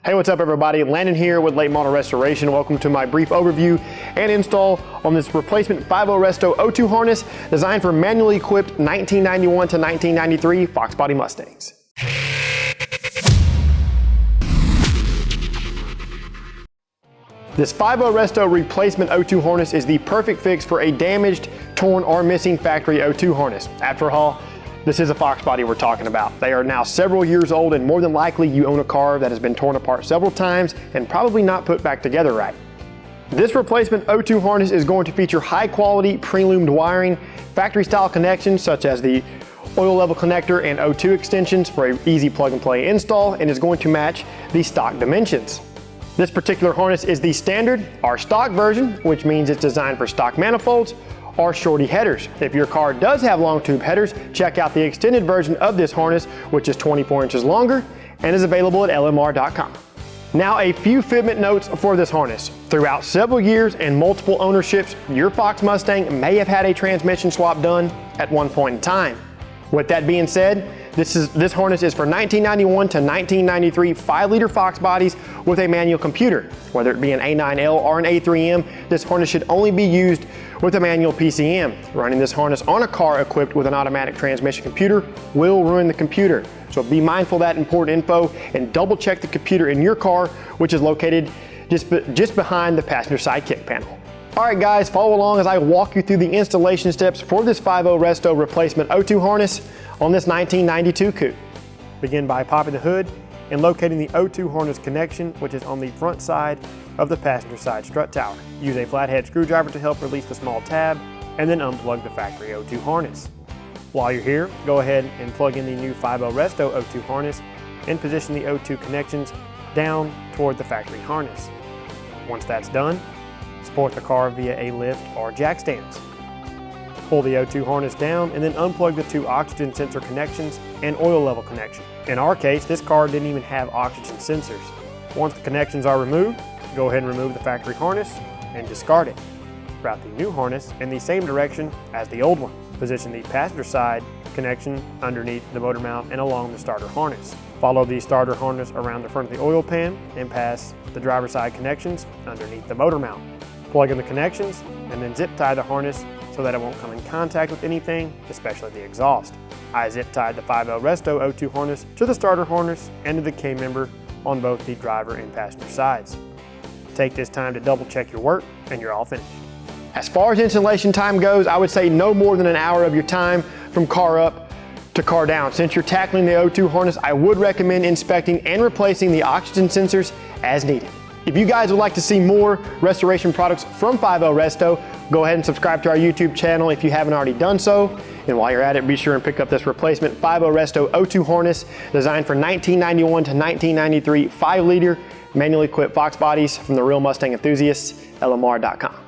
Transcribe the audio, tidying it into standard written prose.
Hey, what's up everybody? Landon here with Late Model Restoration. Welcome to my brief overview and install on this replacement 5.0 Resto O2 harness designed for manually equipped 1991 to 1993 Foxbody Mustangs. This 5.0 Resto replacement O2 harness is the perfect fix for a damaged, torn, or missing factory O2 harness. After all, this is a Foxbody we're talking about. They are now several years old, and more than likely you own a car that has been torn apart several times and probably not put back together right. This replacement O2 harness is going to feature high quality pre-loomed wiring, factory style connections such as the oil level connector and O2 extensions for an easy plug and play install, and is going to match the stock dimensions. This particular harness is the standard, or stock version, which means it's designed for stock manifolds or shorty headers. If your car does have long tube headers, check out the extended version of this harness, which is 24 inches longer and is available at lmr.com. Now, a few fitment notes for this harness. Throughout several years and multiple ownerships, your Fox Mustang may have had a transmission swap done at one point in time. With that being said, this harness is for 1991 to 1993 5-liter Fox bodies with a manual computer. Whether it be an A9L or an A3M, this harness should only be used with a manual PCM. Running this harness on a car equipped with an automatic transmission computer will ruin the computer. So be mindful of that important info and double check the computer in your car, which is located just behind the passenger side kick panel. Alright guys, follow along as I walk you through the installation steps for this 5.0 Resto replacement O2 harness on this 1992 coupe. Begin by popping the hood and locating the O2 harness connection, which is on the front side of the passenger side strut tower. Use a flathead screwdriver to help release the small tab, and then unplug the factory O2 harness. While you're here, go ahead and plug in the new 5.0 Resto O2 harness and position the O2 connections down toward the factory harness. Once that's done, support the car via a lift or jack stands. Pull the O2 harness down and then unplug the two oxygen sensor connections and oil level connection. In our case, this car didn't even have oxygen sensors. Once the connections are removed, go ahead and remove the factory harness and discard it. Route the new harness in the same direction as the old one. Position the passenger side connection underneath the motor mount and along the starter harness. Follow the starter harness around the front of the oil pan and pass the driver's side connections underneath the motor mount. Plug in the connections and then zip tie the harness so that it won't come in contact with anything, especially the exhaust. I zip tied the 5.0 Resto O2 harness to the starter harness and to the K-member on both the driver and passenger sides. Take this time to double check your work and you're all finished. As far as installation time goes, I would say no more than an hour of your time from car up to car down. Since you're tackling the O2 harness, I would recommend inspecting and replacing the oxygen sensors as needed. If you guys would like to see more restoration products from 5.0 Resto, go ahead and subscribe to our YouTube channel if you haven't already done so. And while you're at it, be sure and pick up this replacement 5.0 Resto O2 harness designed for 1991 to 1993 5-liter manually equipped Fox bodies from the real Mustang enthusiasts, lmr.com.